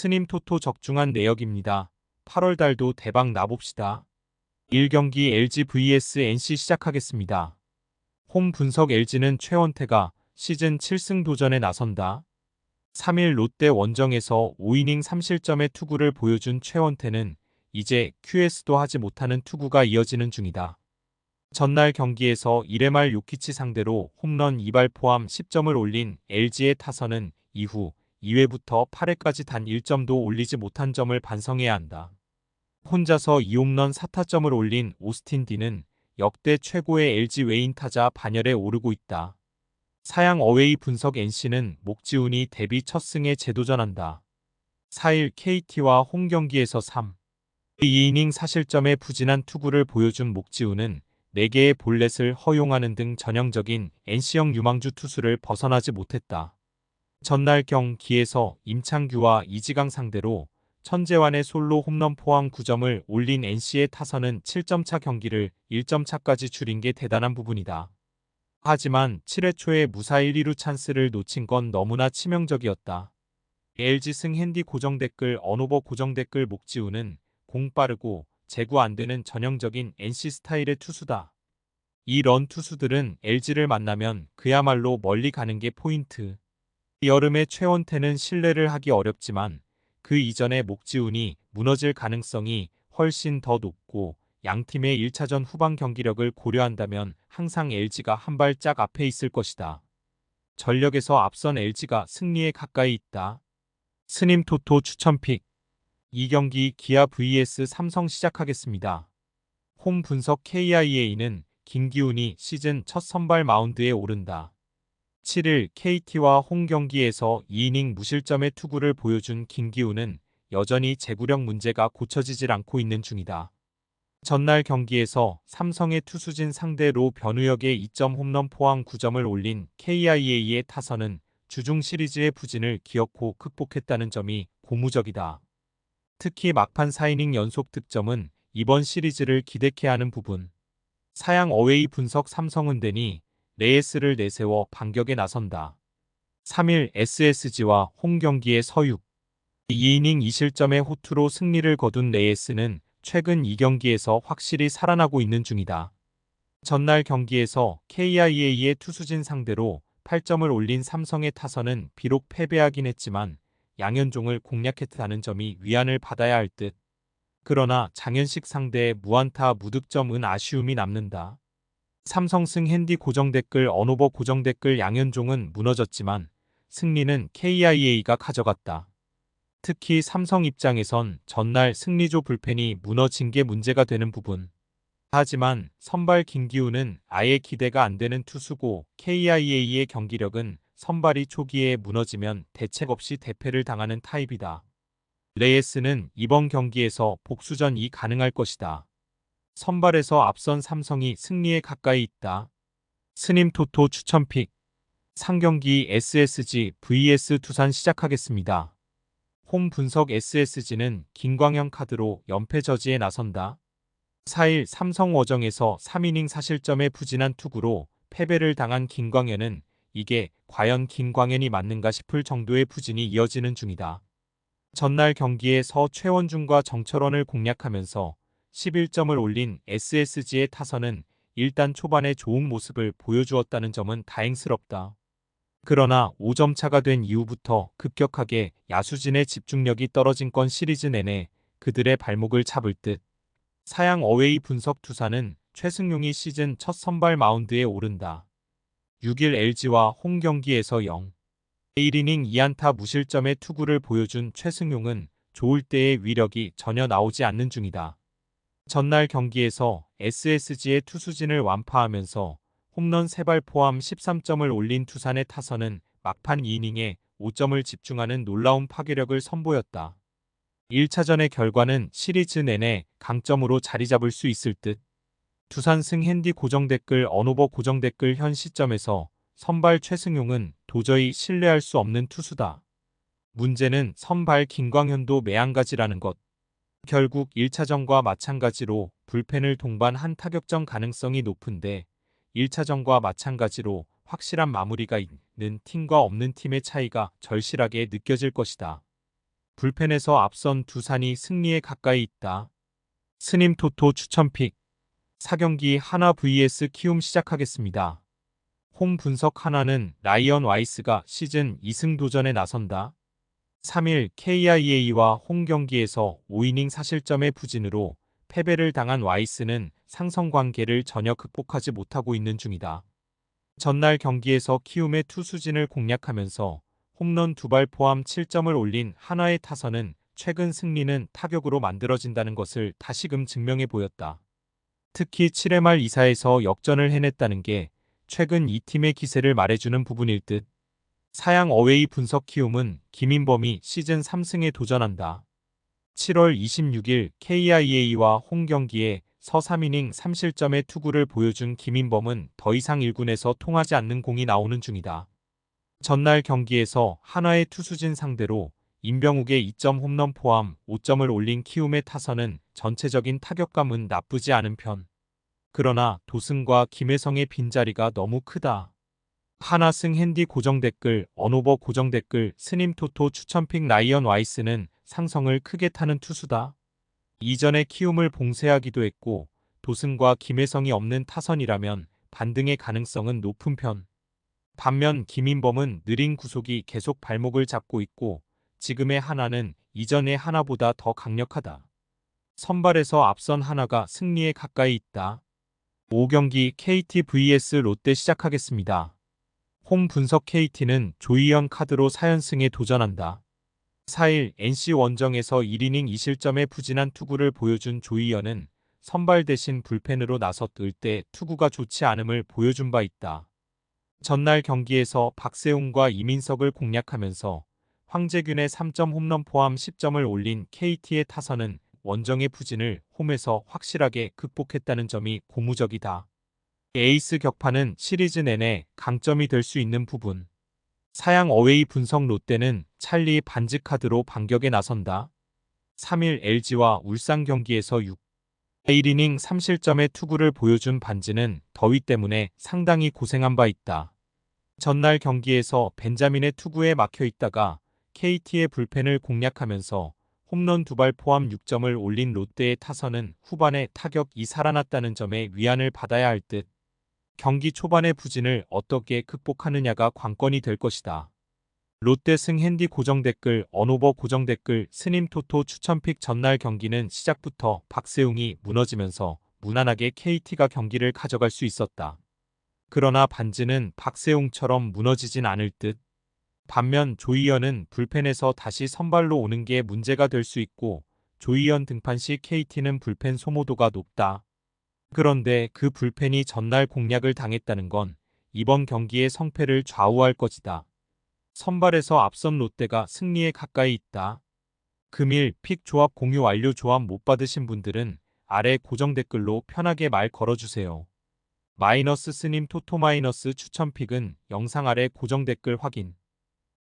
스님 토토 적중한 내역입니다. 8월 달도 대박 나봅시다. 1경기 LG vs NC 시작하겠습니다. 홈 분석 LG는 최원태가 시즌 7승 도전에 나선다. 3일 롯데 원정에서 5이닝 3실점의 투구를 보여준 최원태는 이제 QS도 하지 못하는 투구가 이어지는 중이다. 전날 경기에서 1회 말 요키치 상대로 홈런 2발 포함 10점을 올린 LG의 타선은 이후 2회부터 8회까지 단 1점도 올리지 못한 점을 반성해야 한다. 혼자서 2홈런 4타점을 올린 오스틴 디는 역대 최고의 LG 외인 타자 반열에 오르고 있다. 사양 어웨이 분석 NC는 목지훈이 데뷔 첫 승에 재도전한다. 4일 KT와 홈 경기에서 2이닝 4실점의 부진한 투구를 보여준 목지훈은 4개의 볼넷을 허용하는 등 전형적인 NC형 유망주 투수를 벗어나지 못했다. 전날 경기에서 임창규와 이지강 상대로 천재환의 솔로 홈런 포항 9점을 올린 NC의 타선은 7점차 경기를 1점차까지 줄인 게 대단한 부분이다. 하지만 7회 초에 무사 1-2루 찬스를 놓친 건 너무나 치명적이었다. LG 승 핸디 고정 댓글 언오버 고정 댓글 목지훈은 공 빠르고 제구 안 되는 전형적인 NC 스타일의 투수다. 이 런 투수들은 LG를 만나면 그야말로 멀리 가는 게 포인트. 여름에 최원태는 신뢰를 하기 어렵지만 그 이전에 목지훈이 무너질 가능성이 훨씬 더 높고 양팀의 1차전 후반 경기력을 고려한다면 항상 LG가 한 발짝 앞에 있을 것이다. 전력에서 앞선 LG가 승리에 가까이 있다. 스님 토토 추천픽 2경기 기아 vs 삼성 시작하겠습니다. 홈 분석 KIA는 김기훈이 시즌 첫 선발 마운드에 오른다. 7일 KT와 홈 경기에서 2이닝 무실점의 투구를 보여준 김기훈은 여전히 제구력 문제가 고쳐지질 않고 있는 중이다. 전날 경기에서 삼성의 투수진 상대로 변우혁의 2점 홈런 포항 9점을 올린 KIA의 타선은 주중 시리즈의 부진을 기어코 극복했다는 점이 고무적이다. 특히 막판 4이닝 연속 득점은 이번 시리즈를 기대케 하는 부분. 사양 어웨이 분석 삼성은대니 레이스를 내세워 반격에 나선다. 3일 SSG와 홈 경기의 서육 2이닝 2실점의 호투로 승리를 거둔 레이스는 최근 2경기에서 확실히 살아나고 있는 중이다. 전날 경기에서 KIA의 투수진 상대로 8점을 올린 삼성의 타선은 비록 패배하긴 했지만 양현종을 공략했다는 점이 위안을 받아야 할 듯. 그러나 장현식 상대의 무안타 무득점은 아쉬움이 남는다. 삼성승 핸디 고정 댓글 언오버 고정 댓글 양현종은 무너졌지만 승리는 KIA가 가져갔다. 특히 삼성 입장에선 전날 승리조 불펜이 무너진 게 문제가 되는 부분. 하지만 선발 김기훈은 아예 기대가 안 되는 투수고 KIA의 경기력은 선발이 초기에 무너지면 대책 없이 대패를 당하는 타입이다. 레이스는 이번 경기에서 복수전이 가능할 것이다. 선발에서 앞선 삼성이 승리에 가까이 있다. 스님 토토 추천픽 상경기 SSG vs 두산 시작하겠습니다. 홈 분석 SSG는 김광현 카드로 연패 저지에 나선다. 4일 삼성 원정에서 3이닝 4실점의 부진한 투구로 패배를 당한 김광현은 이게 과연 김광현이 맞는가 싶을 정도의 부진이 이어지는 중이다. 전날 경기에서 최원중과 정철원을 공략하면서 11점을 올린 SSG의 타선은 일단 초반에 좋은 모습을 보여주었다는 점은 다행스럽다. 그러나 5점 차가 된 이후부터 급격하게 야수진의 집중력이 떨어진 건 시리즈 내내 그들의 발목을 잡을 듯. 사양 어웨이 분석 두산은 최승용이 시즌 첫 선발 마운드에 오른다. 6일 LG와 홈 경기에서 1이닝 2안타 무실점의 투구를 보여준 최승용은 좋을 때의 위력이 전혀 나오지 않는 중이다. 전날 경기에서 SSG의 투수진을 완파하면서 홈런 3발 포함 13점을 올린 두산의 타선은 막판 2이닝에 5점을 집중하는 놀라운 파괴력을 선보였다. 1차전의 결과는 시리즈 내내 강점으로 자리 잡을 수 있을 듯. 두산 승 핸디 고정 댓글 언오버 고정 댓글 현 시점에서 선발 최승용은 도저히 신뢰할 수 없는 투수다. 문제는 선발 김광현도 매한가지라는 것. 결국 1차전과 마찬가지로 불펜을 동반한 타격전 가능성이 높은데 1차전과 마찬가지로 확실한 마무리가 있는 팀과 없는 팀의 차이가 절실하게 느껴질 것이다. 불펜에서 앞선 두산이 승리에 가까이 있다. 스님 토토 추천픽 4경기 하나 vs 키움 시작하겠습니다. 홈 분석 하나는 라이언 와이스가 시즌 2승 도전에 나선다. 3일 KIA와 홈 경기에서 5이닝 사실점의 부진으로 패배를 당한 와이스는 상성 관계를 전혀 극복하지 못하고 있는 중이다. 전날 경기에서 키움의 투수진을 공략하면서 홈런 2발 포함 7점을 올린 하나의 타선은 최근 승리는 타격으로 만들어진다는 것을 다시금 증명해 보였다. 특히 7회 말 2사에서 역전을 해냈다는 게 최근 이 팀의 기세를 말해주는 부분일 듯. 사양 어웨이 분석 키움은 김인범이 시즌 3승에 도전한다. 7월 26일 KIA와 홈 경기에 서 3이닝 3실점의 투구를 보여준 김인범은 더 이상 1군에서 통하지 않는 공이 나오는 중이다. 전날 경기에서 하나의 투수진 상대로 임병욱의 2점 홈런 포함 5점을 올린 키움의 타선은 전체적인 타격감은 나쁘지 않은 편. 그러나 도승과 김혜성의 빈자리가 너무 크다. 하나승 핸디 고정 댓글, 언오버 고정 댓글, 스님 토토 추천픽 라이언 와이스는 상성을 크게 타는 투수다. 이전에 키움을 봉쇄하기도 했고 도승과 김혜성이 없는 타선이라면 반등의 가능성은 높은 편. 반면 김인범은 느린 구속이 계속 발목을 잡고 있고 지금의 하나는 이전의 하나보다 더 강력하다. 선발에서 앞선 하나가 승리에 가까이 있다. 5경기 KT vs 롯데 시작하겠습니다. 홈 분석 KT는 조이현 카드로 4연승에 도전한다. 4일 NC 원정에서 1이닝 2실점의 부진한 투구를 보여준 조이현은 선발 대신 불펜으로 나섰을 때 투구가 좋지 않음을 보여준 바 있다. 전날 경기에서 박세웅과 이민석을 공략하면서 황재균의 3점 홈런 포함 10점을 올린 KT의 타선은 원정의 부진을 홈에서 확실하게 극복했다는 점이 고무적이다. 에이스 격파는 시리즈 내내 강점이 될 수 있는 부분. 사양 어웨이 분석 롯데는 찰리 반지 카드로 반격에 나선다. 3일 LG와 울산 경기에서 1이닝 3실점의 투구를 보여준 반지는 더위 때문에 상당히 고생한 바 있다. 전날 경기에서 벤자민의 투구에 막혀 있다가 KT의 불펜을 공략하면서 홈런 2발 포함 6점을 올린 롯데의 타선은 후반에 타격이 살아났다는 점에 위안을 받아야 할 듯. 경기 초반의 부진을 어떻게 극복하느냐가 관건이 될 것이다. 롯데 승 핸디 고정 댓글, 언오버 고정 댓글, 스님 토토 추천픽 전날 경기는 시작부터 박세웅이 무너지면서 무난하게 KT가 경기를 가져갈 수 있었다. 그러나 반지는 박세웅처럼 무너지진 않을 듯. 반면 조이현은 불펜에서 다시 선발로 오는 게 문제가 될 수 있고 조이현 등판 시 KT는 불펜 소모도가 높다. 그런데 그 불펜이 전날 공략을 당했다는 건 이번 경기의 성패를 좌우할 것이다. 선발에서 앞선 롯데가 승리에 가까이 있다. 금일 픽 조합 공유 완료. 조합 못 받으신 분들은 아래 고정 댓글로 편하게 말 걸어주세요. 마이너스 스님 토토 마이너스 추천픽은 영상 아래 고정 댓글 확인.